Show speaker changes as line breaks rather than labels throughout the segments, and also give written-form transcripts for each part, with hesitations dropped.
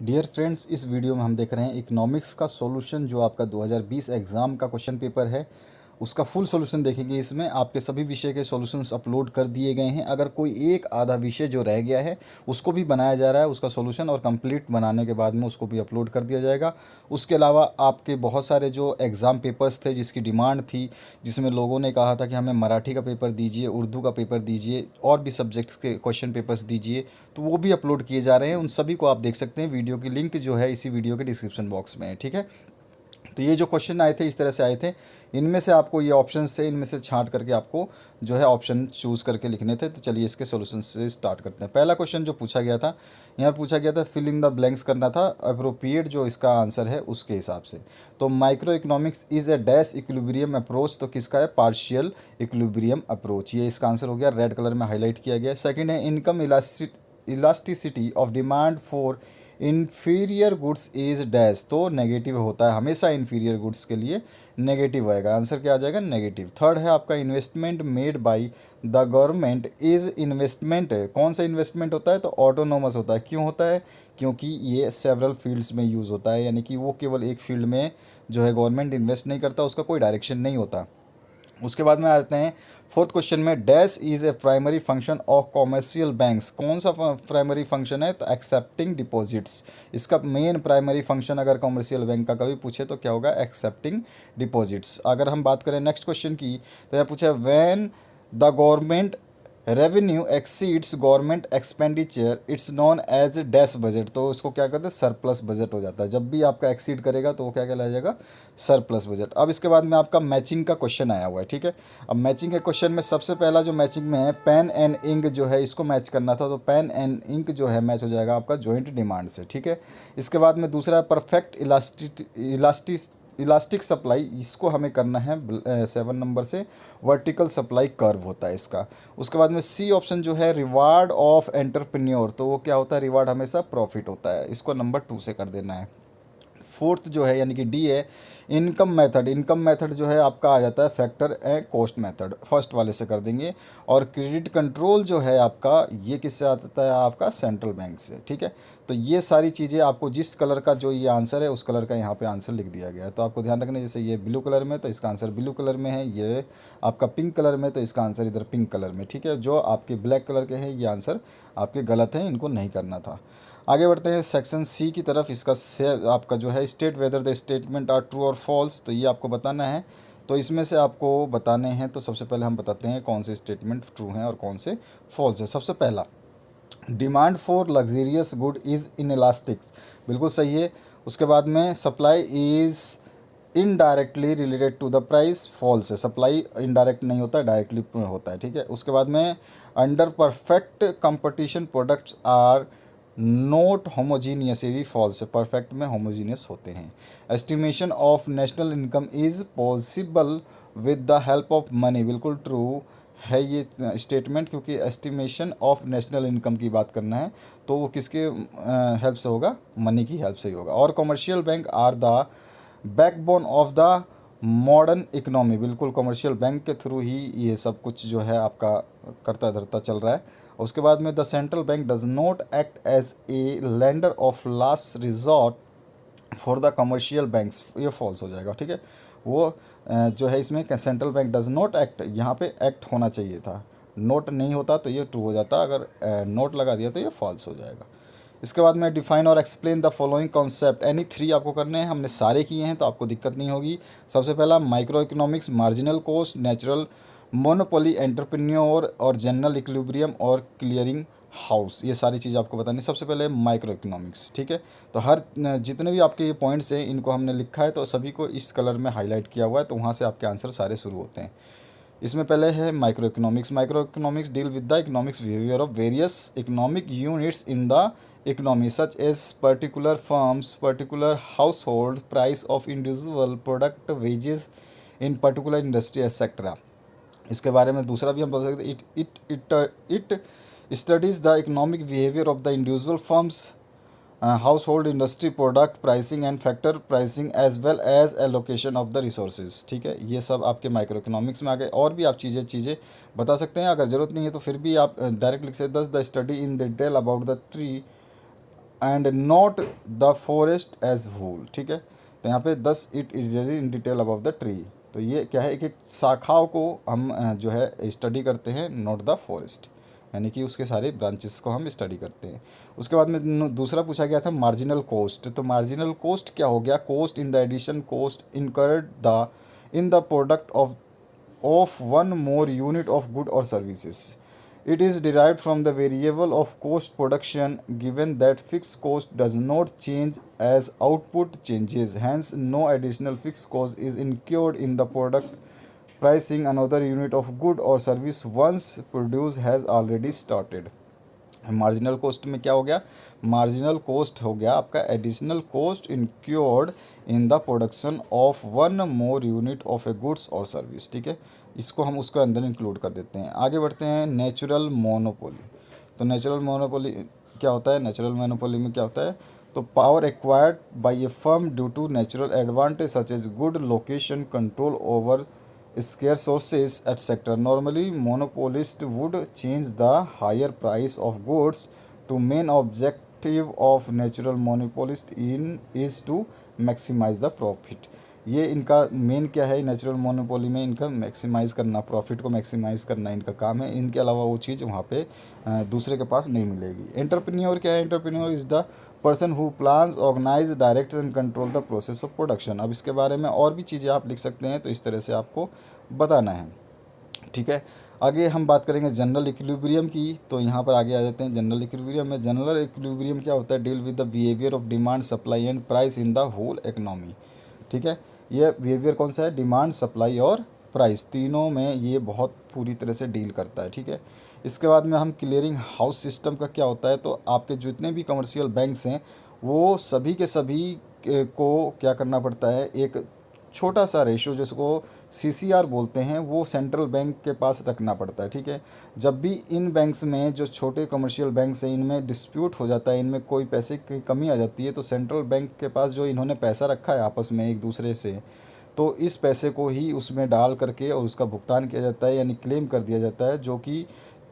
Dear friends, इस video में हम देख रहे हैं इकोनॉमिक्स का सॉल्यूशन जो आपका 2020 एग्ज़ाम का क्वेश्चन पेपर है उसका फुल सॉल्यूशन देखेंगे। इसमें आपके सभी विषय के सॉल्यूशंस अपलोड कर दिए गए हैं। अगर कोई एक आधा विषय जो रह गया है उसको भी बनाया जा रहा है, उसका सॉल्यूशन, और कंप्लीट बनाने के बाद में उसको भी अपलोड कर दिया जाएगा। उसके अलावा आपके बहुत सारे जो एग्ज़ाम पेपर्स थे जिसकी डिमांड थी, जिसमें लोगों ने कहा था कि हमें मराठी का पेपर दीजिए, उर्दू का पेपर दीजिए, और भी सब्जेक्ट्स के क्वेश्चन पेपर्स दीजिए, तो वो भी अपलोड किए जा रहे हैं। उन सभी को आप देख सकते हैं। वीडियो की लिंक जो है इसी वीडियो के डिस्क्रिप्शन बॉक्स में है, ठीक है। तो ये जो क्वेश्चन आए थे इस तरह से आए थे। इनमें से आपको ये ऑप्शंस थे, इनमें से छांट करके आपको जो है ऑप्शन चूज़ करके लिखने थे। तो चलिए इसके सॉल्यूशन से स्टार्ट करते हैं। पहला क्वेश्चन जो पूछा गया था, यहाँ पूछा गया था फिल इन द ब्लैंक्स करना था अप्रोप्रिएट जो इसका आंसर है उसके हिसाब से। तो micro economics is a dash equilibrium approach, तो किसका है? Partial equilibrium approach. ये इसका आंसर हो गया, रेड कलर में हाईलाइट किया गया है। सेकेंड है income elasticity of demand for inferior goods is dash, तो नेगेटिव होता है हमेशा। इन्फीरियर गुड्स के लिए नेगेटिव आएगा, आंसर क्या आ जाएगा? नेगेटिव। थर्ड है आपका investment made by the government is investment, कौन सा इन्वेस्टमेंट होता है? तो ऑटोनोमस होता है। क्यों होता है? क्योंकि ये सेवरल फील्ड्स में यूज़ होता है, यानी कि वो केवल एक फील्ड में जो है गवर्नमेंट इन्वेस्ट नहीं करता, उसका कोई डायरेक्शन नहीं होता। उसके बाद में आते हैं फोर्थ क्वेश्चन में, dash is a primary function of commercial banks, कौन सा प्राइमरी फंक्शन है? तो एक्सेप्टिंग डिपॉजिट्स। इसका मेन प्राइमरी फंक्शन अगर कॉमर्शियल बैंक का कभी पूछे तो क्या होगा? Accepting deposits. अगर हम बात करें नेक्स्ट क्वेश्चन की, तो यह पूछा when the government revenue exceeds government expenditure it's known as dash budget, तो इसको क्या कहते हैं? सरप्लस बजट हो जाता है। जब भी आपका एक्सीड करेगा तो वो क्या कहलाया जाएगा? Surplus budget. अब इसके बाद में आपका मैचिंग का क्वेश्चन आया हुआ है, ठीक है। अब मैचिंग के क्वेश्चन में सबसे पहला जो मैचिंग में है, पेन एंड इंक जो है इसको मैच करना था, तो पेन एंड इंक जो है मैच हो जाएगा आपका जॉइंट डिमांड से, ठीक है। इसके बाद में दूसरा है परफेक्ट इलास्टिक सप्लाई, इसको हमें करना है 7 नंबर से, वर्टिकल सप्लाई कर्व होता है इसका। उसके बाद में सी ऑप्शन जो है रिवार्ड ऑफ एंटरप्रेन्योर, तो वो क्या होता है? रिवार्ड हमेशा प्रॉफिट होता है, इसको नंबर 2 से कर देना है। फोर्थ जो है यानी कि डी है इनकम मेथड, इनकम मेथड जो है आपका आ जाता है factor and cost method, first वाले से कर देंगे। और क्रेडिट कंट्रोल जो है आपका, ये किससे आता है? आपका सेंट्रल बैंक से, ठीक है। तो ये सारी चीज़ें आपको जिस कलर का जो ये आंसर है उस कलर का यहाँ पे आंसर लिख दिया गया है। तो आपको ध्यान रखना है, जैसे ये ब्लू कलर में तो इसका आंसर ब्लू कलर में है, ये आपका पिंक कलर में तो इसका आंसर इधर पिंक कलर में, ठीक है। जो आपके ब्लैक कलर के हैं ये आंसर आपके गलत हैं, इनको नहीं करना था। आगे बढ़ते हैं सेक्शन सी की तरफ। इसका से आपका जो है state whether the statement are true और फॉल्स, तो ये आपको बताना है। तो इसमें से आपको बताने हैं, तो सबसे पहले हम बताते हैं कौन से स्टेटमेंट ट्रू हैं और कौन से फॉल्स है। सबसे पहला, demand for luxurious good is inelastics, बिल्कुल सही है। उसके बाद में supply is indirectly related to the price, false है। सप्लाई इनडायरेक्ट नहीं होता है, डायरेक्टली होता है, ठीक है। उसके बाद में under perfect competition products are not homogeneous, ये भी फॉल्स है, परफेक्ट में होमोजीनियस होते हैं। Estimation of national income is possible with the help of money, बिल्कुल ट्रू है ये स्टेटमेंट, क्योंकि एस्टिमेशन ऑफ नेशनल इनकम की बात करना है तो वो किसके हेल्प से होगा? मनी की हेल्प से ही होगा। और commercial bank are the backbone of the modern economy, बिल्कुल कमर्शियल बैंक के थ्रू ही ये सब कुछ जो है आपका करता धरता चल रहा है। उसके बाद में the central bank does not act as a lender of last resort for the commercial banks, ये फॉल्स हो जाएगा, ठीक है। वो जो है इसमें central bank does not act, यहाँ पे एक्ट होना चाहिए था, नोट नहीं होता तो ये ट्रू हो जाता, अगर नोट लगा दिया तो ये फॉल्स हो जाएगा। इसके बाद में डिफाइन और explain the following concept, any 3 आपको करने हैं, हमने सारे किए हैं तो आपको दिक्कत नहीं होगी। सबसे पहला micro economics, marginal cost, natural monopoly, entrepreneur और जनरल इक्विलिब्रियम और क्लियरिंग हाउस, ये सारी चीज़ आपको बतानी। सबसे पहले माइक्रो इकोनॉमिक्स, ठीक है। तो हर जितने भी आपके ये पॉइंट्स हैं इनको हमने लिखा है, तो सभी को इस कलर में हाईलाइट किया हुआ है, तो वहाँ से आपके आंसर सारे शुरू होते हैं। इसमें पहले है micro economics. Micro economics deal with the economics behaviour of various economic units in the economy such as particular firms, particular household, price of individual product, wages in particular industry etcetera. इसके बारे में दूसरा भी हम बोल सकते हैं, it studies the economic behaviour of the individual firms, household, industry, product pricing and factor pricing as well as allocation of the resources, ठीक है। ये सब आपके माइक्रो इकोनॉमिक्स में आ गए। और भी आप चीज़ें बता सकते हैं, अगर ज़रूरत नहीं है तो फिर भी आप डायरेक्ट लिख सकते, does the study in detail about the tree and not the forest as well, ठीक है। तो यहाँ पे 10 it is in detail about the tree. तो ये क्या है, एक शाखाओं को हम जो है स्टडी करते हैं, नॉट द फॉरेस्ट, यानी कि उसके सारे ब्रांचेस को हम स्टडी करते हैं। उसके बाद में दूसरा पूछा गया था मार्जिनल कॉस्ट। तो मार्जिनल कॉस्ट क्या हो गया, cost in the addition cost incurred the in the product of one more unit of good or services. It is derived from the variable of cost production given that fixed cost does not change as output changes. Hence, no additional fixed cost is incurred in the product pricing another unit of good or service once produce has already started. Marginal cost में क्या हो गया, marginal cost हो गया आपका additional cost incurred in the production of one more unit of a goods और service, ठीक है। इसको हम उसके अंदर इंक्लूड कर देते हैं। आगे बढ़ते हैं नेचुरल मोनोपोली। तो नेचुरल मोनोपोली क्या होता है, नेचुरल मोनोपोली में क्या होता है, तो power acquired by a firm due to natural advantage such as good location, control over scarce sources, etc. Normally, monopolist would change the higher price of goods. To main objective of natural monopolist in is to maximize the profit. ये इनका main क्या है, natural monopoly में इनका maximise करना, profit को maximise करना इनका काम है। इनके अलावा वो चीज़ वहाँ पे दूसरे के पास नहीं मिलेगी। एंटरप्रेन्योर क्या है, entrepreneur is the person who plans organise direct and control the process of production. अब इसके बारे में और भी चीज़ें आप लिख सकते हैं, तो इस तरह से आपको बताना है, ठीक है। आगे हम बात करेंगे जनरल इक्विलिब्रियम की। तो यहाँ पर आगे आ जाते हैं जनरल इक्विलिब्रियम में। जनरल इक्विलिब्रियम क्या होता है, deal with the behaviour of demand supply and price in the whole economy, ठीक है। ये बिहेवियर कौन सा है, डिमांड सप्लाई और प्राइस, तीनों में ये बहुत पूरी तरह से डील करता है, ठीक है। इसके बाद में हम क्लियरिंग हाउस सिस्टम का क्या होता है, तो आपके जितने भी कमर्शियल बैंक्स हैं वो सभी के सभी को क्या करना पड़ता है, एक छोटा सा रेशो जिसको सीसीआर बोलते हैं वो सेंट्रल बैंक के पास रखना पड़ता है, ठीक है। जब भी इन बैंक्स में जो छोटे कमर्शियल बैंक्स हैं इनमें डिस्प्यूट हो जाता है, इनमें कोई पैसे की कमी आ जाती है, तो सेंट्रल बैंक के पास जो इन्होंने पैसा रखा है आपस में एक दूसरे से, तो इस पैसे को ही उसमें डाल करके और उसका भुगतान किया जाता है, यानी क्लेम कर दिया जाता है, जो कि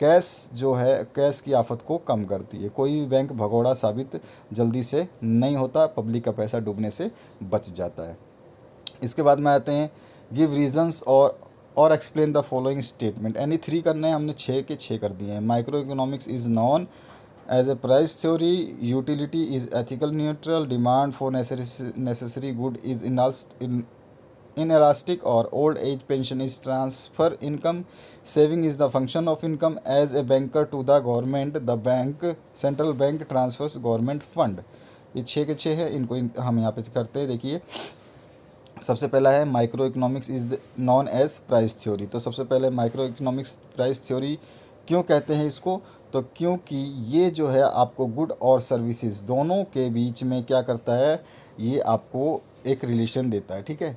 कैश जो है, कैश की आफत को कम करती है। कोई भी बैंक भगोड़ा साबित जल्दी से नहीं होता, पब्लिक का पैसा डूबने से बच जाता है। इसके बाद में आते हैं गिव रीजंस और एक्सप्लेन द फॉलोइंग स्टेटमेंट। यानी 3 करने हैं, हमने 6 के 6 कर दिए हैं। Micro economics is known as a price theory, utility is ethical neutral, demand for necessary good is inelastic or old age pension is transfer income, saving is the function of income, as a banker to the government the bank central bank transfers government fund। ये 6 के 6 है, इनको हम यहाँ पे करते हैं। देखिए सबसे पहला है micro economics is known as price theory. तो सबसे पहले माइक्रो इकोनॉमिक्स प्राइस थ्योरी क्यों कहते हैं इसको, तो क्योंकि ये जो है आपको गुड और सर्विसेज दोनों के बीच में क्या करता है, ये आपको एक रिलेशन देता है, ठीक है।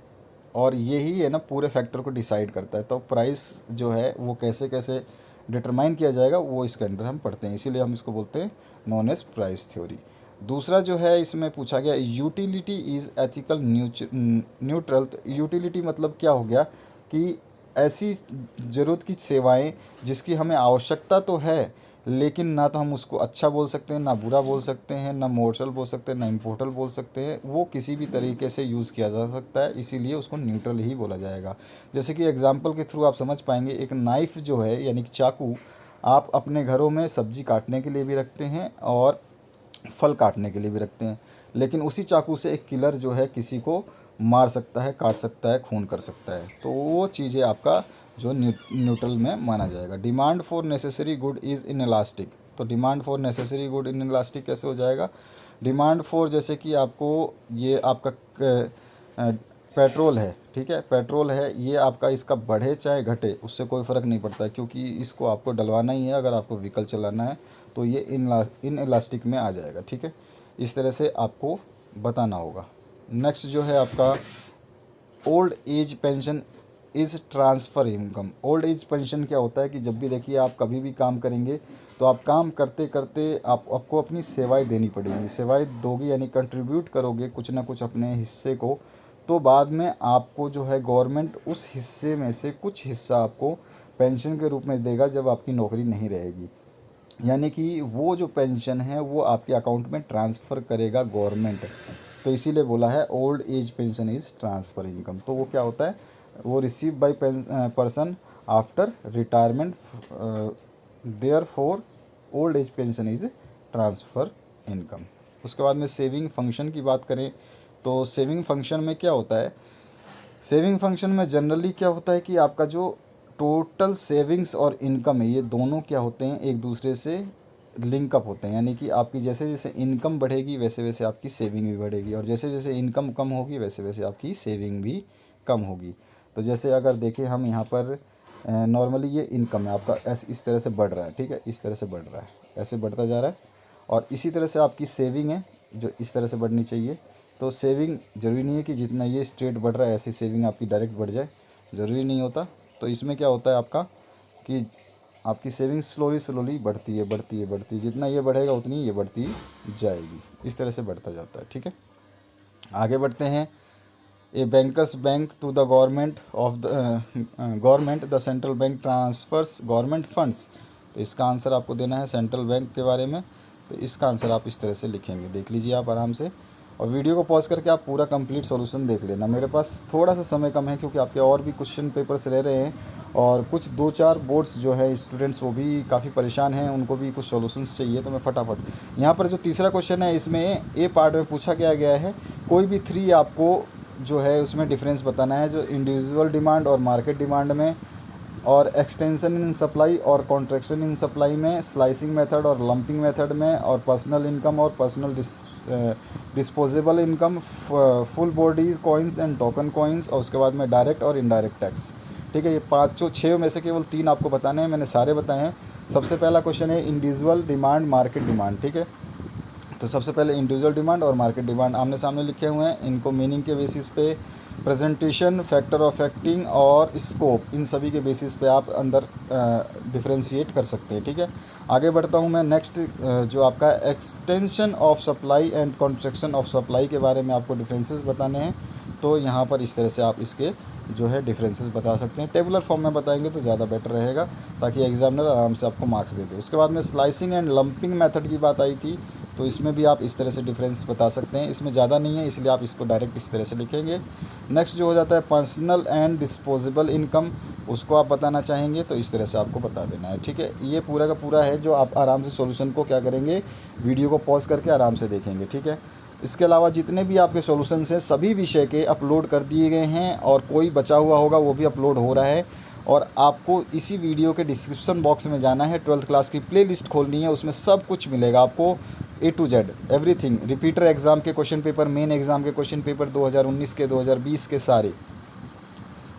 और यही है ना पूरे फैक्टर को डिसाइड करता है। तो प्राइस जो है वो कैसे कैसे डिटरमाइन किया जाएगा वो इसके अंदर हम पढ़ते हैं, इसीलिए हम इसको बोलते हैं नॉन एज प्राइस थ्योरी। दूसरा जो है इसमें पूछा गया यूटिलिटी इज़ एथिकल न्यूट्रल। तो यूटिलिटी मतलब क्या हो गया कि ऐसी ज़रूरत की सेवाएं जिसकी हमें आवश्यकता तो है, लेकिन ना तो हम उसको अच्छा बोल सकते हैं, ना बुरा बोल सकते हैं, ना मोर्टल बोल सकते हैं, ना इम्पोर्टल बोल सकते हैं, वो किसी भी तरीके से यूज़ किया जा सकता है, इसीलिए उसको न्यूट्रल ही बोला जाएगा। जैसे कि एग्जांपल के थ्रू आप समझ पाएंगे, एक नाइफ़ जो है यानी कि चाकू आप अपने घरों में सब्जी काटने के लिए भी रखते हैं और फल काटने के लिए भी रखते हैं, लेकिन उसी चाकू से एक किलर जो है किसी को मार सकता है, काट सकता है, खून कर सकता है, तो वो चीज़ें आपका जो न्यूट्रल में माना जाएगा। Demand for necessary good is inelastic. तो demand for necessary good inelastic कैसे हो जाएगा, डिमांड फॉर जैसे कि आपको ये आपका पेट्रोल है, ठीक है, पेट्रोल है, ये आपका इसका बढ़े चाहे घटे उससे कोई फ़र्क नहीं पड़ता, क्योंकि इसको आपको डलवाना ही है अगर आपको व्हीकल चलाना है, तो ये इन इलास्टिक में आ जाएगा, ठीक है। इस तरह से आपको बताना होगा। नेक्स्ट जो है आपका old age pension is transfer income. Old age pension क्या होता है कि जब भी देखिए आप कभी भी काम करेंगे तो आप काम करते करते आपको अपनी सेवाएं देनी पड़ेंगी, सेवाएं दोगे यानी कंट्रीब्यूट करोगे कुछ ना कुछ अपने हिस्से को, तो बाद में आपको जो है गवर्नमेंट उस हिस्से में से कुछ हिस्सा आपको पेंशन के रूप में देगा जब आपकी नौकरी नहीं रहेगी। यानी कि वो जो पेंशन है वो आपके अकाउंट में ट्रांसफ़र करेगा गवर्नमेंट। तो इसीलिए बोला है old age pension is transfer income. तो वो क्या होता है, वो receive by person after retirement, therefore old age pension is transfer income. उसके बाद में सेविंग फंक्शन की बात करें तो सेविंग फंक्शन में क्या होता है, सेविंग फंक्शन में जनरली क्या होता है कि आपका जो टोटल सेविंग्स और इनकम है ये दोनों क्या होते हैं, एक दूसरे से लिंकअप होते हैं। यानी कि आपकी जैसे जैसे इनकम बढ़ेगी वैसे वैसे आपकी सेविंग भी बढ़ेगी, और जैसे जैसे इनकम कम होगी वैसे वैसे आपकी सेविंग भी कम होगी। तो जैसे अगर देखें हम यहाँ पर नॉर्मली ये इनकम है आपका ऐसे इस तरह से बढ़ रहा है, ठीक है, इस तरह से बढ़ रहा है, ऐसे बढ़ता जा रहा है। और इसी तरह से आपकी सेविंग है जो इस तरह से बढ़नी चाहिए। तो सेविंग ज़रूरी नहीं है कि जितना ये स्ट्रेट बढ़ रहा है ऐसी सेविंग आपकी डायरेक्ट बढ़ जाए, ज़रूरी नहीं होता। तो इसमें क्या होता है आपका कि आपकी सेविंग स्लोली स्लोली बढ़ती है बढ़ती है बढ़ती है, जितना ये बढ़ेगा उतनी ये बढ़ती जाएगी, इस तरह से बढ़ता जाता है, ठीक है। आगे बढ़ते हैं। A bankers bank to the government of the government the central bank transfers government funds. तो इसका आंसर आपको देना है सेंट्रल बैंक के बारे में। तो इसका आंसर आप इस तरह से लिखेंगे, देख लीजिए आप आराम से, और वीडियो को पॉज करके आप पूरा कंप्लीट सॉल्यूशन देख लेना। मेरे पास थोड़ा सा समय कम है क्योंकि आपके और भी क्वेश्चन पेपर्स रह रहे हैं, और कुछ 2-4 बोर्ड्स जो है स्टूडेंट्स वो भी काफ़ी परेशान हैं, उनको भी कुछ सॉल्यूशंस चाहिए। तो मैं फटाफट यहाँ पर जो तीसरा क्वेश्चन है इसमें ए पार्ट में पूछा गया है, कोई भी 3 आपको जो है उसमें डिफरेंस बताना है, जो इंडिविजुअल डिमांड और मार्केट डिमांड में, और एक्सटेंशन इन सप्लाई और कॉन्ट्रैक्शन इन सप्लाई में, स्लाइसिंग मेथड और लंपिंग मेथड में, और पर्सनल इनकम और personal disposable income, full bodies coins and token coins, और उसके बाद में डायरेक्ट और इनडायरेक्ट टैक्स। ठीक है, ये 5-6 में से केवल 3 आपको बताने हैं, मैंने सारे बताए हैं। सबसे पहला क्वेश्चन है इंडिविजुअल डिमांड मार्केट डिमांड, ठीक है। तो सबसे पहले इंडिविजुअल डिमांड और मार्केट डिमांड आमने सामने लिखे हुए हैं, इनको मीनिंग के बेसिस पे, प्रेजेंटेशन, फैक्टर ऑफ एक्टिंग और स्कोप, इन सभी के बेसिस पे आप अंदर डिफ्रेंशिएट कर सकते हैं, ठीक है। आगे बढ़ता हूँ मैं। नेक्स्ट जो आपका extension of supply and contraction of supply के बारे में आपको डिफरेंसेस बताने हैं। तो यहाँ पर इस तरह से आप इसके जो है डिफरेंसेस बता सकते हैं, टेबुलर फॉर्म में बताएंगे तो ज़्यादा बेटर रहेगा ताकि एग्जामिनर आराम से आपको मार्क्स दे दे। उसके बाद में स्लाइसिंग एंड लंपिंग मेथड की बात आई थी, तो इसमें भी आप इस तरह से डिफरेंस बता सकते हैं, इसमें ज़्यादा नहीं है इसलिए आप इसको डायरेक्ट इस तरह से लिखेंगे। नेक्स्ट जो हो जाता है पर्सनल एंड डिस्पोजेबल इनकम, उसको आप बताना चाहेंगे तो इस तरह से आपको बता देना है, ठीक है। ये पूरा का पूरा है जो आप आराम से सॉल्यूशन को क्या करेंगे, वीडियो को पॉज करके आराम से देखेंगे, ठीक है। इसके अलावा जितने भी आपके सॉल्यूशंस हैं सभी विषय के अपलोड कर दिए गए हैं, और कोई बचा हुआ होगा वो भी अपलोड हो रहा है। और आपको इसी वीडियो के डिस्क्रिप्शन बॉक्स में जाना है, 12th क्लास की प्लेलिस्ट खोलनी है, उसमें सब कुछ मिलेगा आपको, A to Z everything. Repeater exam के क्वेश्चन पेपर, मेन एग्ज़ाम के क्वेश्चन पेपर 2019 के 2020 के सारे,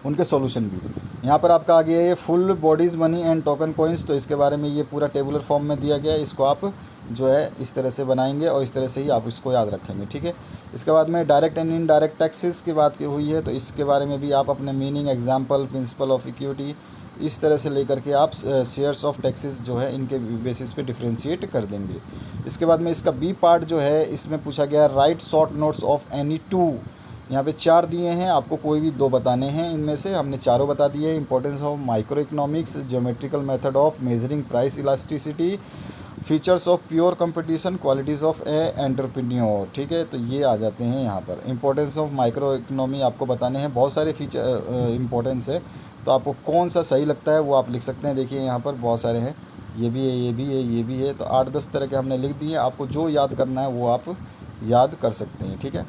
उनके सॉल्यूशन भी यहाँ पर आपका आ गया है। Full bodies money and token coins, तो इसके बारे में ये पूरा टेबुलर फॉर्म में दिया गया है, इसको आप जो है इस तरह से बनाएंगे और इस तरह से ही आप इसको याद रखेंगे, ठीक है। इसके बाद में डायरेक्ट एंड इनडायरेक्ट टैक्सेस की बात की हुई है, तो इसके बारे में भी आप अपने meaning, example, principle of equity, इस तरह से लेकर के आप शेयर्स ऑफ टैक्सेस जो है इनके बेसिस पे डिफ्रेंशिएट कर देंगे। इसके बाद में इसका बी पार्ट जो है इसमें पूछा गया right short notes of any two. यहाँ पे 4 दिए हैं, आपको कोई भी 2 बताने हैं, इनमें से हमने चारों बता दिए। Importance of micro economics, geometrical method of measuring price elasticity, features of pure competition, qualities of A entrepreneur, ठीक है। तो ये आ जाते हैं यहाँ पर। इंपॉर्टेंस ऑफ माइक्रो इकोनॉमी आपको बताने हैं, बहुत सारे फीचर इंपॉर्टेंस है, तो आपको कौन सा सही लगता है वो आप लिख सकते हैं। देखिए यहाँ पर बहुत सारे हैं, ये भी है, ये भी है, ये भी है, तो 8-10 तरह के हमने लिख दिए, आपको जो याद करना है वो आप याद कर सकते हैं, ठीक है।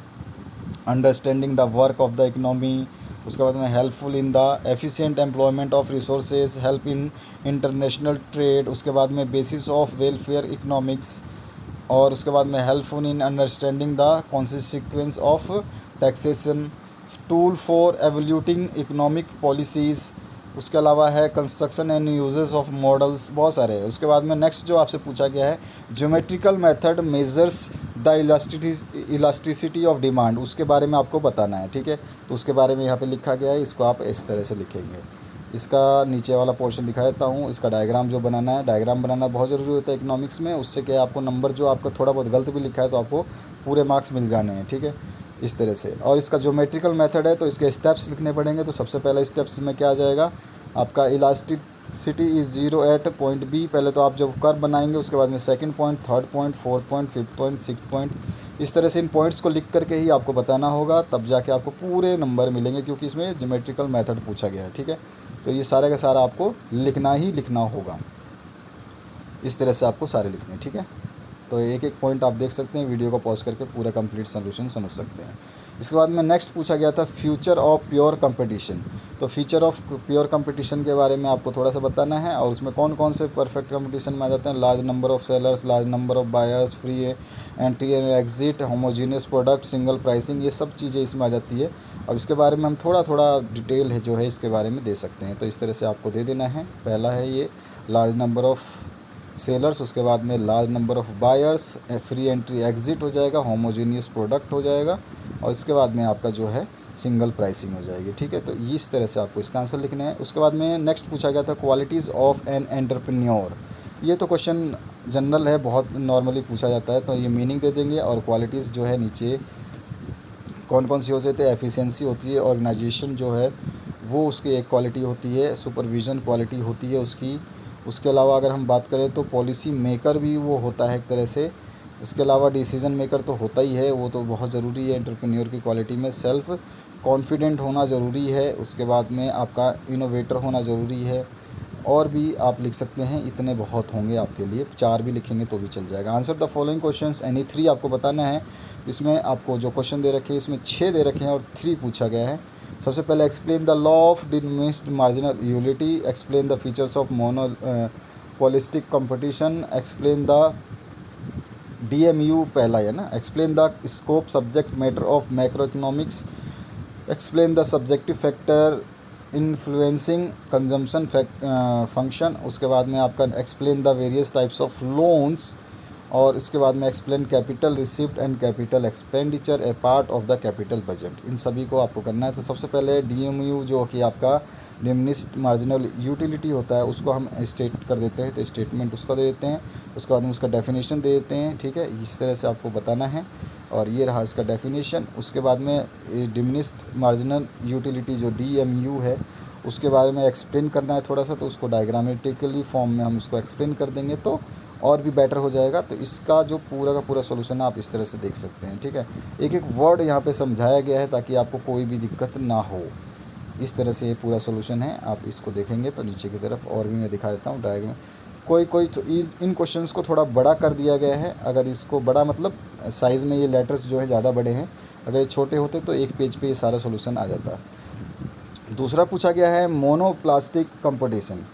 Understanding the work of the economy, उसके बाद में helpful in the efficient employment of resources, help in international trade, उसके बाद में बेसिस ऑफ वेलफेयर इकनॉमिक्स, और उसके बाद में helpful in understanding the consequence of taxation, tool for evaluating economic policies, उसके अलावा है construction and uses of models, बहुत सारे हैं। उसके बाद में नेक्स्ट जो आपसे पूछा गया है geometrical method measures the elasticity of demand, उसके बारे में आपको बताना है, ठीक है। तो उसके बारे में यहाँ पे लिखा गया है, इसको आप इस तरह से लिखेंगे। इसका नीचे वाला पोर्शन दिखा देता हूँ, इसका डायग्राम जो बनाना है, डायग्राम बनाना बहुत ज़रूरी होता है इकोनॉमिक्स में, उससे क्या आपको नंबर जो आपका थोड़ा बहुत गलत भी लिखा है तो आपको पूरे मार्क्स मिल जाने हैं, ठीक है, इस तरह से। और इसका ज्योमेट्रिकल मेथड है तो इसके स्टेप्स लिखने पड़ेंगे। तो सबसे पहले स्टेप्स में क्या आ जाएगा आपका city is zero at point B. पहले तो आप जब कर्व बनाएंगे उसके बाद में second point, third point, fourth point, fifth point, six point, इस तरह से इन पॉइंट्स को लिख करके ही आपको बताना होगा, तब जाके आपको पूरे नंबर मिलेंगे, क्योंकि इसमें ज्योमेट्रिकल मेथड पूछा गया है। ठीक है, तो ये सारा का सारा आपको लिखना ही लिखना होगा, इस तरह से आपको सारे लिखने हैं। ठीक है, तो एक एक पॉइंट आप देख सकते हैं, वीडियो को पॉज करके पूरा कंप्लीट सोल्यूशन समझ सकते हैं। इसके बाद में नेक्स्ट पूछा गया था फ्यूचर ऑफ प्योर कंपटीशन। तो फ्यूचर ऑफ प्योर कंपटीशन के बारे में आपको थोड़ा सा बताना है, और उसमें कौन कौन से परफेक्ट कंपटीशन में आ जाते हैं। Large number of sellers, large number of buyers, free entry and exit, homogeneous product, single pricing, ये सब चीज़ें इसमें आ जाती है। अब इसके बारे में हम थोड़ा थोड़ा डिटेल है जो है इसके बारे में दे सकते हैं, तो इस तरह से आपको दे देना है। पहला है ये लार्ज नंबर ऑफ सेलर्स, उसके बाद में large number of buyers, free entry exit हो जाएगा, होमोजीनियस प्रोडक्ट हो जाएगा, और इसके बाद में आपका जो है सिंगल प्राइसिंग हो जाएगी। ठीक है, तो इस तरह से आपको इसका आंसर लिखना है। उसके बाद में नेक्स्ट पूछा गया था क्वालिटीज़ ऑफ एन एंटरप्रेन्योर। ये तो क्वेश्चन जनरल है, बहुत नॉर्मली पूछा जाता है, तो ये मीनिंग दे देंगे, और क्वालिटीज़ जो है नीचे कौन कौन सी हो जाती है। एफिशिएंसी होती है, ऑर्गेनाइजेशन जो है वो उसकी एक क्वालिटी होती है, सुपरविज़न क्वालिटी होती है उसकी। उसके अलावा अगर हम बात करें तो पॉलिसी मेकर भी वो होता है एक तरह से। इसके अलावा डिसीज़न मेकर तो होता ही है, वो तो बहुत ज़रूरी है एंटरप्रेन्योर की क्वालिटी में। सेल्फ कॉन्फिडेंट होना ज़रूरी है, उसके बाद में आपका इनोवेटर होना ज़रूरी है, और भी आप लिख सकते हैं, इतने बहुत होंगे आपके लिए, 4 भी लिखेंगे तो भी चल जाएगा। Answer the following questions any 3 आपको बताना है। इसमें आपको जो क्वेश्चन दे रखे हैं इसमें 6 दे रखे हैं और 3 पूछा गया है। सबसे पहले explain the law of diminished marginal utility, explain the features of monopolistic competition, explain the DMU पहला है ना, explain the scope subject matter of macro economics, explain the subjective factor influencing consumption function, उसके बाद में आपका explain the various types of loans, और इसके बाद में explain capital receipt and capital expenditure a part of the capital budget. इन सभी को आपको करना है। तो सबसे पहले DMU जो कि आपका डिमिनिश्ड मार्जिनल यूटिलिटी होता है, उसको हम स्टेट कर देते हैं, तो स्टेटमेंट उसका दे देते हैं। उसके बाद में उसका डेफिनेशन दे देते हैं। ठीक है, इस तरह से आपको बताना है, और ये रहा इसका डेफिनेशन। उसके बाद में डिमिनिश्ड मार्जिनल यूटिलिटी जो DMU है उसके बारे में एक्सप्लेन करना है थोड़ा सा, तो उसको डायग्रामेटिकली फॉर्म में हम उसको एक्सप्लेन कर देंगे तो और भी बेटर हो जाएगा। तो इसका जो पूरा का पूरा सोल्यूशन आप इस तरह से देख सकते हैं। ठीक है, एक एक वर्ड यहाँ पे समझाया गया है ताकि आपको कोई भी दिक्कत ना हो। इस तरह से ये पूरा सोल्यूशन है, आप इसको देखेंगे तो नीचे की तरफ और भी मैं दिखा देता हूँ डायग्राम। कोई कोई तो इन क्वेश्चंस को थोड़ा बड़ा कर दिया गया है। अगर इसको बड़ा मतलब साइज़ में ये लेटर्स जो है ज़्यादा बड़े हैं, अगर ये छोटे होते तो एक पेज पे ये सारा सोल्यूशन आ जाता। दूसरा पूछा गया है मोनोप्लास्टिक कंपटीशन,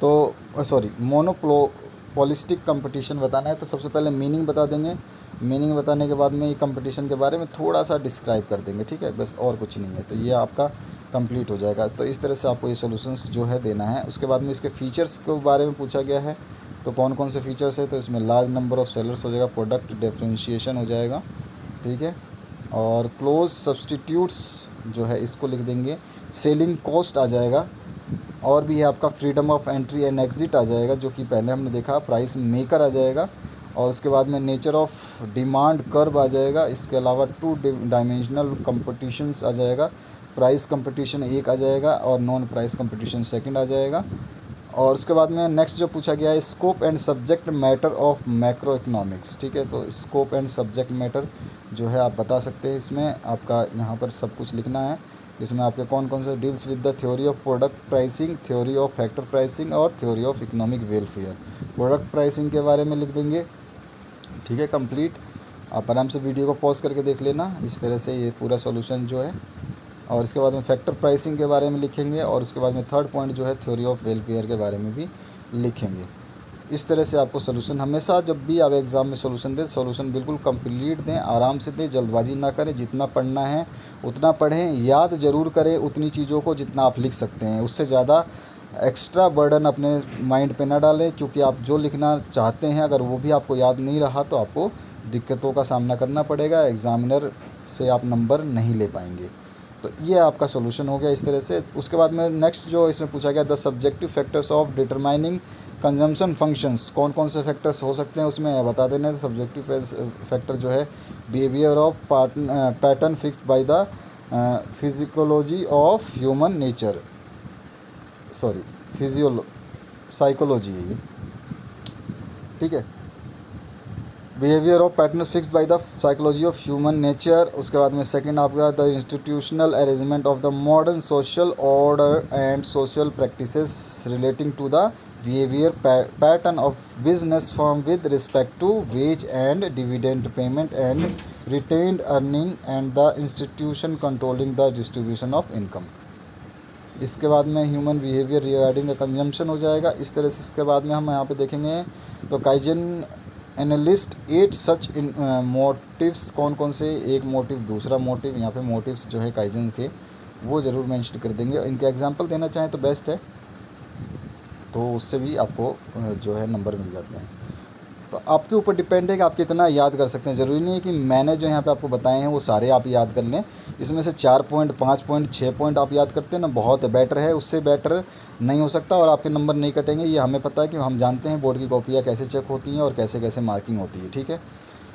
तो सॉरी मोनोपोलिस्टिक कंपटीशन बताना है। तो सबसे पहले मीनिंग बता देंगे, मीनिंग बताने के बाद में ये कंपटीशन के बारे में थोड़ा सा डिस्क्राइब कर देंगे। ठीक है, बस और कुछ नहीं है, तो ये आपका कंप्लीट हो जाएगा। तो इस तरह से आपको ये सॉल्यूशंस जो है देना है। उसके बाद में इसके फीचर्स के बारे में पूछा गया है, तो कौन कौन से फीचर्स है। तो इसमें लार्ज नंबर ऑफ सेलर्स हो जाएगा, प्रोडक्ट डिफरेंशिएशन हो जाएगा। ठीक है, और क्लोज सब्सटीट्यूट्स जो है इसको लिख देंगे, सेलिंग कॉस्ट आ जाएगा, और भी है आपका freedom of entry and exit आ जाएगा जो कि पहले हमने देखा, प्राइस मेकर आ जाएगा, और उसके बाद में नेचर ऑफ डिमांड कर्व आ जाएगा। इसके अलावा 2 डायमेंशनल कंपटीशंस आ जाएगा, प्राइस कंपटीशन एक आ जाएगा और नॉन प्राइस कंपटीशन सेकंड आ जाएगा। और उसके बाद में नेक्स्ट जो पूछा गया है scope and subject matter of macro economics. ठीक है, तो स्कोप एंड सब्जेक्ट मैटर जो है आप बता सकते हैं, इसमें आपका यहाँ पर सब कुछ लिखना है। इसमें आपके कौन कौन से deals with the theory of product pricing, theory of factor pricing और theory of economic welfare. Product pricing के बारे में लिख देंगे। ठीक है, कंप्लीट। आप आराम से वीडियो को पॉज करके देख लेना, इस तरह से ये पूरा सॉल्यूशन जो है। और इसके बाद में फैक्टर प्राइसिंग के बारे में लिखेंगे, और उसके बाद में थर्ड पॉइंट जो है थ्योरी ऑफ वेलफेयर के बारे में भी लिखेंगे। इस तरह से आपको सोल्यूशन, हमेशा जब भी आप एग्ज़ाम में सोल्यूशन दें, सोल्यूशन बिल्कुल कंप्लीट दें, आराम से दें, जल्दबाजी ना करें। जितना पढ़ना है उतना पढ़ें, याद ज़रूर करें उतनी चीज़ों को जितना आप लिख सकते हैं, उससे ज़्यादा एक्स्ट्रा बर्डन अपने माइंड पे ना डालें, क्योंकि आप जो लिखना चाहते हैं अगर वो भी आपको याद नहीं रहा तो आपको दिक्कतों का सामना करना पड़ेगा, एग्ज़ामिनर से आप नंबर नहीं ले पाएंगे। तो ये आपका सोल्यूशन हो गया इस तरह से। उसके बाद में नेक्स्ट जो इसमें पूछा गया, the subjective factors of determining consumption functions, कौन कौन से फैक्टर्स हो सकते हैं उसमें बता देना। सब्जेक्टिव फैक्टर जो है behaviour of pattern fixed by the physicology of human nature, sorry psychology है ये, ठीक है। Behaviour of pattern fixed by the psychology of human nature. उसके बाद में सेकंड आपका the institutional arrangement of the modern social order and social practices relating to the behaviour pattern of business firm with respect to wage and dividend payment and retained earning and the institution controlling the distribution of income. इसके बाद में human behaviour regarding the consumption हो जाएगा इस तरह से। इसके बाद में हम यहाँ पे देखेंगे तो काइजन एनालिस्ट 8 सच इन मोटिव्स, कौन कौन से, एक मोटिव, दूसरा मोटिव, यहाँ पे मोटिव्स जो है काइजन के वो ज़रूर मेंशन कर देंगे। इनके एग्जांपल देना चाहें तो बेस्ट है, तो उससे भी आपको जो है नंबर मिल जाते हैं। तो आपके ऊपर डिपेंड है कि आप कितना याद कर सकते हैं। ज़रूरी नहीं है कि मैंने जो यहाँ पे आपको बताए हैं वो सारे आप याद कर लें। इसमें से 4 पॉइंट, 5 पॉइंट, 6 पॉइंट आप याद करते हैं ना, बहुत बेटर है, उससे बेटर नहीं हो सकता और आपके नंबर नहीं कटेंगे। ये हमें पता है कि हम जानते हैं बोर्ड की कॉपियाँ कैसे चेक होती हैं और कैसे कैसे मार्किंग होती है, ठीक है।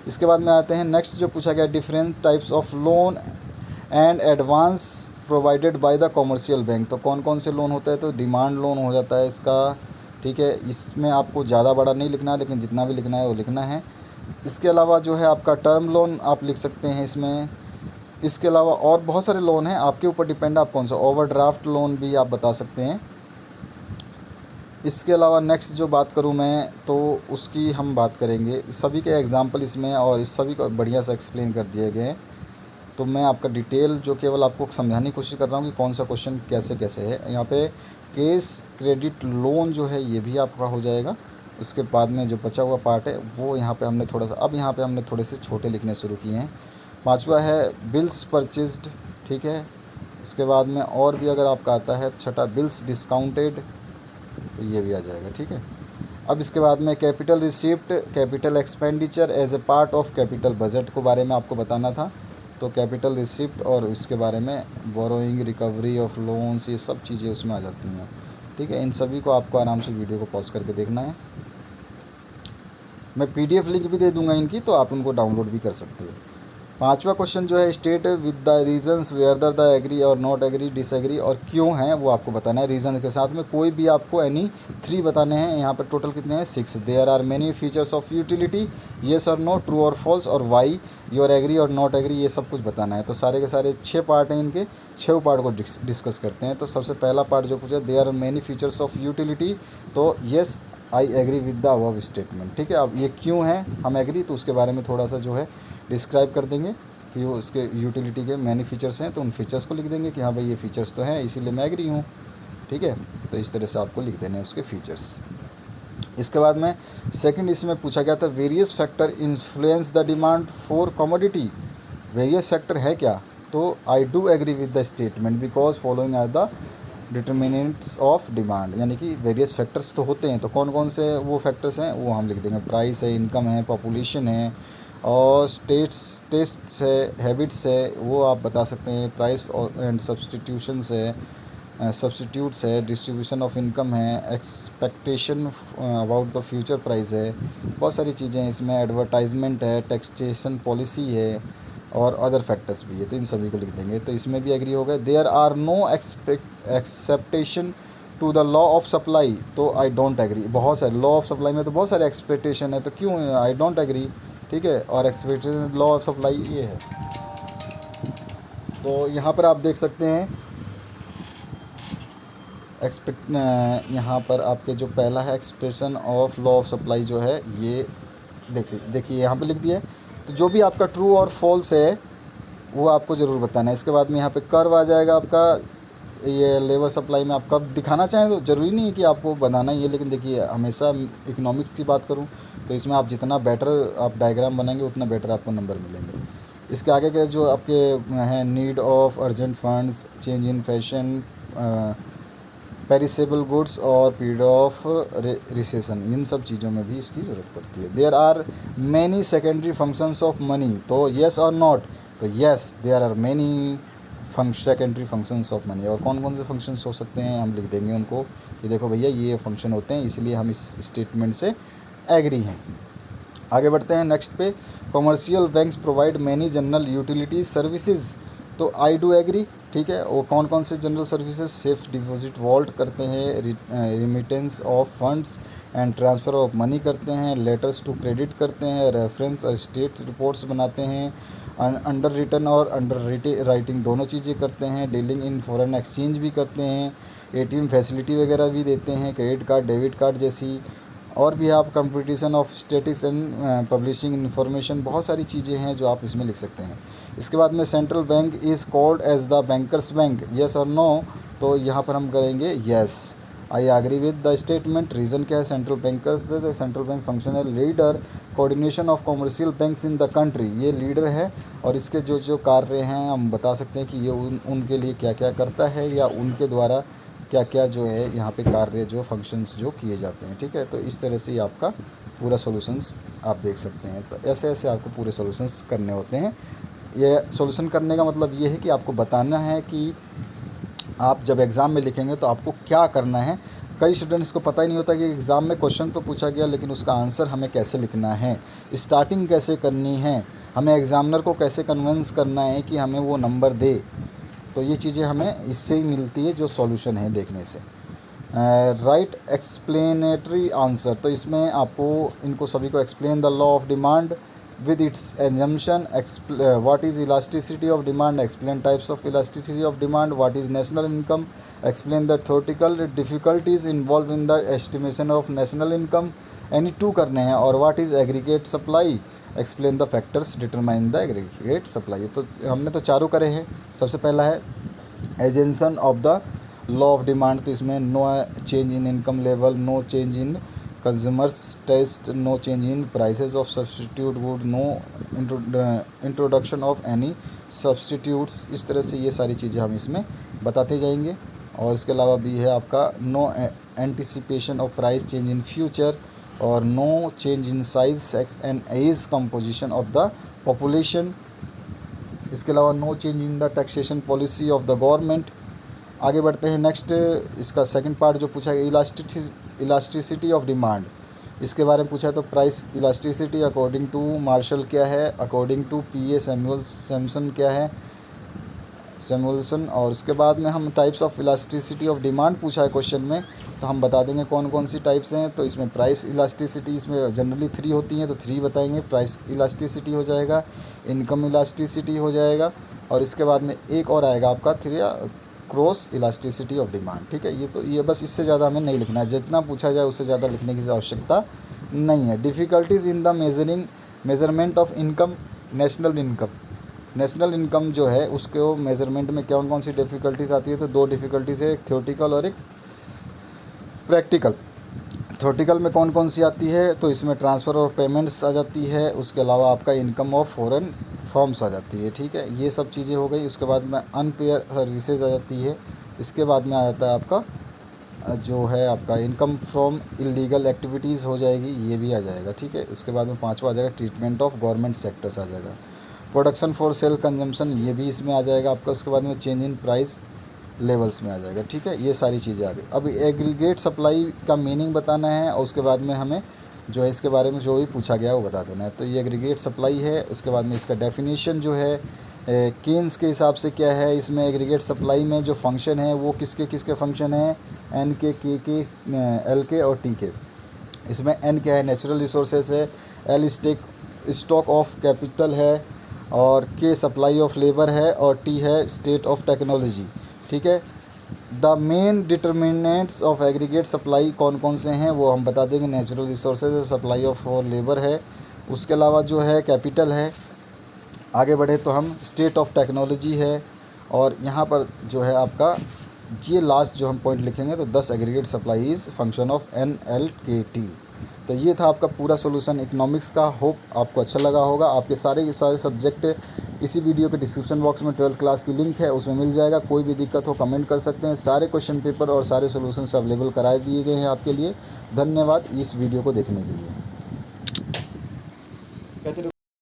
इसके बाद में आते हैं नेक्स्ट जो पूछा गया, different types of loan and advance provided by the commercial bank. तो कौन कौन से लोन होता है, तो डिमांड लोन हो जाता है इसका, ठीक है। इसमें आपको ज़्यादा बड़ा नहीं लिखना है, लेकिन जितना भी लिखना है वो लिखना है। इसके अलावा जो है आपका टर्म लोन आप लिख सकते हैं इसमें। इसके अलावा और बहुत सारे लोन हैं, आपके ऊपर डिपेंड है आप कौन सा, ओवरड्राफ्ट लोन भी आप बता सकते हैं। इसके अलावा नेक्स्ट जो बात करूं मैं तो उसकी हम बात करेंगे, सभी के एग्जांपल इसमें और इस सभी को बढ़िया से एक्सप्लेन कर दिए गए हैं। तो मैं आपका डिटेल जो केवल आपको समझाने की कोशिश कर रहा हूँ कि कौन सा क्वेश्चन कैसे कैसे है। यहाँ पे केस क्रेडिट लोन जो है ये भी आपका हो जाएगा। उसके बाद में जो बचा हुआ पार्ट है वो यहाँ पे हमने थोड़ा सा, अब यहाँ पे हमने थोड़े से छोटे लिखने शुरू किए हैं। पांचवा है बिल्स परचेज्ड, ठीक है। इसके बाद में और भी अगर आपका आता है छठा बिल्स डिस्काउंटेड, तो ये भी आ जाएगा, ठीक है। अब इसके बाद में capital receipt, capital expenditure as a part of capital budget को बारे में आपको बताना था। तो कैपिटल रिसिप्ट और इसके बारे में बोरोइंग, रिकवरी ऑफ लोन्स, ये सब चीज़ें उसमें आ जाती हैं, ठीक है। इन सभी को आपको आराम से वीडियो को पॉज करके देखना है। मैं पीडीएफ लिंक भी दे दूंगा इनकी, तो आप उनको डाउनलोड भी कर सकते हैं। पांचवा क्वेश्चन जो है state with the reasons whether the agree और नॉट एग्री, डिसएग्री और क्यों है वो आपको बताना है। रीज़न के साथ में कोई भी आपको एनी 3 बताने हैं। यहाँ पर टोटल कितने हैं, 6। There are many features of utility, yes और नो, ट्रू और फॉल्स और वाई, योर एग्री और नॉट एग्री, ये सब कुछ बताना है। तो सारे के सारे 6 पार्ट हैं इनके, 6 पार्ट को डिस्कस करते हैं। तो सबसे पहला पार्ट जो पूछा, there are many features of utility, तो yes I agree with the above statement, ठीक है। अब ये क्यों है हम एग्री, तो उसके बारे में थोड़ा सा जो है डिस्क्राइब कर देंगे कि वो उसके यूटिलिटी के मैनी फीचर्स हैं, तो उन फीचर्स को लिख देंगे कि हाँ भाई ये फीचर्स तो हैं इसीलिए मैं एग्री हूँ, ठीक है। तो इस तरह से आपको लिख देने हैं उसके फीचर्स। इसके बाद में सेकंड इसमें पूछा गया था various factor influence the demand for commodity. Various factor है क्या, तो I do agree with the statement because following are the determinants of demand, यानी कि वेरियस फैक्टर्स तो होते हैं, तो कौन कौन से वो फैक्टर्स हैं वो हम लिख देंगे। प्राइस है, इनकम है, पॉपुलेशन है और टेस्ट्स है, हैबिट्स है, वो आप बता सकते हैं। प्राइस एंड सब्सटीट्यूशंस है, सब्सटीट्यूट्स है, डिस्ट्रीब्यूशन ऑफ इनकम है, expectation about the future price है, बहुत सारी चीज़ें हैं इसमें। एडवर्टाइजमेंट है, टैक्सेशन पॉलिसी है और अदर फैक्टर्स भी है, तो इन सभी को लिख देंगे। तो इसमें भी एग्री हो गए। There are no exception to the law of supply, तो आई डोंट एग्री। बहुत सारे लॉ ऑफ सप्लाई में तो बहुत सारे एक्सपेक्टेशन है, तो क्यों आई डोंट एग्री, ठीक है। और एक्सपेक्टेशन लॉ ऑफ सप्लाई ये है। तो यहाँ पर आप देख सकते हैं यहाँ पर आपके जो पहला है expression of law of supply जो है ये देखिए यहाँ पे लिख दिया है। तो जो भी आपका ट्रू और फॉल्स है वो आपको ज़रूर बताना है। इसके बाद में यहाँ पे कर्व आ जाएगा आपका, ये लेबर सप्लाई में आप कर्व दिखाना चाहें तो ज़रूरी नहीं है कि आपको बनाना ही है, लेकिन देखिए हमेशा इकोनॉमिक्स की बात करूँ तो इसमें आप जितना बेटर आप डायग्राम बनाएंगे उतना बेटर आपको नंबर मिलेंगे। इसके आगे के जो आपके हैं need of urgent funds, change in fashion, perishable goods और पीरियड ऑफ रिसेशन, इन सब चीज़ों में भी इसकी ज़रूरत पड़ती है। There are many secondary functions of money, तो येस और नॉट, तो yes there are many secondary functions of money. और कौन कौन से फंक्शंस हो सकते हैं हम लिख देंगे उनको, ये देखो भैया ये फंक्शन होते हैं, इसलिए हम इस स्टेटमेंट से एग्री हैं। आगे बढ़ते हैं नेक्स्ट पे। Commercial banks provide many general utility services, तो आई डू एग्री, ठीक है। वो कौन कौन से general services, safe deposit vault करते हैं, remittance of funds and transfer of money करते हैं, लेटर्स टू क्रेडिट करते हैं, रेफरेंस और स्टेट रिपोर्ट्स बनाते हैं, अंडर रिटन और अंडर राइटिंग दोनों चीज़ें करते हैं, डीलिंग इन फॉरेन एक्सचेंज भी करते हैं, एटीएम फैसिलिटी वगैरह भी देते हैं, क्रेडिट कार्ड डेबिट कार्ड जैसी, और भी आप competition of statistics and publishing information, बहुत सारी चीज़ें हैं जो आप इसमें लिख सकते हैं। इसके बाद में central bank is called as the bankers bank, yes और नो, तो यहाँ पर हम करेंगे yes, I agree with the statement. Reason क्या है, central bankers the central bank function है leader coordination of commercial banks in the country, ये लीडर है और इसके जो जो कार्य हैं हम बता सकते हैं कि ये उनके लिए क्या क्या करता है या उनके द्वारा क्या क्या जो है यहाँ पे कार्य जो फंक्शंस जो किए जाते हैं, ठीक है। तो इस तरह से आपका पूरा सॉल्यूशंस आप देख सकते हैं। तो ऐसे ऐसे आपको पूरे सॉल्यूशंस करने होते हैं। ये सॉल्यूशन करने का मतलब ये है कि आपको बताना है कि आप जब एग्ज़ाम में लिखेंगे तो आपको क्या करना है। कई स्टूडेंट्स को पता ही नहीं होता कि एग्ज़ाम में क्वेश्चन तो पूछा गया लेकिन उसका आंसर हमें कैसे लिखना है, स्टार्टिंग कैसे करनी है, हमें एग्ज़ामिनर को कैसे कन्विंस करना है कि हमें वो नंबर दे। तो ये चीज़ें हमें इससे ही मिलती है जो सॉल्यूशन है देखने से। राइट एक्सप्लेनेटरी आंसर, तो इसमें आपको इनको सभी को explain the law of demand with its assumption, what is elasticity of demand, explain types of elasticity of demand, what is national income, explain the theoretical difficulties involved in the estimation of national income, any two करने हैं, और what is aggregate supply, explain the factors determine the aggregate supply। तो हमने तो चारों करे हैं। सबसे पहला है assumption of the law of demand, तो इसमें no change in income level, no change in consumers taste, no change in prices of substitute good, no introduction of any substitutes. इस तरह से ये सारी चीज़ें हम इसमें बताते जाएंगे। और इसके अलावा भी है आपका no anticipation of price change in future, और no change in size, sex and age composition of the population. इसके अलावा no change in the taxation policy of the government. आगे बढ़ते हैं नेक्स्ट, इसका सेकंड पार्ट जो पूछा गया इलास्टिसिटी ऑफ डिमांड, इसके बारे में पूछा है। तो price elasticity according to Marshall क्या है, according to P A Samuelson क्या है, सैमुअल्सन। और उसके बाद में हम types of elasticity of demand पूछा है क्वेश्चन में, तो हम बता देंगे कौन कौन सी टाइप्स हैं। तो इसमें प्राइस इलास्टिसिटी, इसमें जनरली 3 होती हैं तो 3 बताएंगे। प्राइस इलास्टिसिटी हो जाएगा, इनकम इलास्टिसिटी हो जाएगा, और इसके बाद में एक और आएगा आपका 3 क्रॉस इलास्टिसिटी ऑफ डिमांड, ठीक है। ये बस इससे ज़्यादा हमें नहीं लिखना है, जितना पूछा जाए उससे ज़्यादा लिखने की आवश्यकता नहीं है। Difficulties in the measurement of income, national income जो है उसको मेजरमेंट में कौन कौन सी डिफ़िकल्टीज़ आती है। तो 2 डिफ़िकल्टीज़ है, एक थ्योरेटिकल और एक प्रैक्टिकल। थ्योरेटिकल में कौन कौन सी आती है, तो इसमें ट्रांसफ़र और पेमेंट्स आ जाती है, उसके अलावा आपका इनकम ऑफ फॉरेन फॉर्म्स आ जाती है, ठीक है। ये सब चीज़ें हो गई। उसके बाद में अनपेयर सर्विसेज आ जाती है। इसके बाद में आ जाता है आपका जो है आपका इनकम फ्रॉम इलीगल एक्टिविटीज़ हो जाएगी, ये भी आ जाएगा, ठीक है। इसके बाद में 5वां आ जाएगा ट्रीटमेंट ऑफ गवर्नमेंट सेक्टर्स आ जाएगा। प्रोडक्शन फॉर सेल कंजम्पशन, ये भी इसमें आ जाएगा आपका। उसके बाद में चेंज इन प्राइस लेवल्स में आ जाएगा, ठीक है। ये सारी चीज़ें आ गई। अब एग्रीगेट सप्लाई का मीनिंग बताना है, और उसके बाद में हमें जो है इसके बारे में जो भी पूछा गया वो बता देना है। तो ये एग्रीगेट सप्लाई है। इसके बाद में इसका डेफिनेशन जो है केन्स के हिसाब से क्या है, इसमें एग्रीगेट सप्लाई में जो फंक्शन है वो किसके किसके फंक्शन हैं, एन के, एल के और टी के। इसमें एन क्या है, नेचुरल रिसोर्सेज है, एल स्टॉक ऑफ कैपिटल है, और के सप्लाई ऑफ लेबर है, और टी है स्टेट ऑफ टेक्नोलॉजी, ठीक है। The main determinants of aggregate supply कौन कौन से हैं वो हम बता देंगे। नेचुरल रिसोर्सेज है, सप्लाई ऑफ और लेबर है, उसके अलावा जो है कैपिटल है। आगे बढ़े तो हम स्टेट ऑफ टेक्नोलॉजी है, और यहाँ पर जो है आपका ये लास्ट जो हम पॉइंट लिखेंगे तो 10 aggregate supply is function of NLKT। तो ये था आपका पूरा सॉल्यूशन इकोनॉमिक्स का। होप आपको अच्छा लगा होगा। आपके सारे सब्जेक्ट इसी वीडियो के डिस्क्रिप्शन बॉक्स में 12th क्लास की लिंक है, उसमें मिल जाएगा। कोई भी दिक्कत हो कमेंट कर सकते हैं। सारे क्वेश्चन पेपर और सारे सॉल्यूशंस अवेलेबल करा दिए गए हैं आपके लिए। धन्यवाद इस वीडियो को देखने के लिए।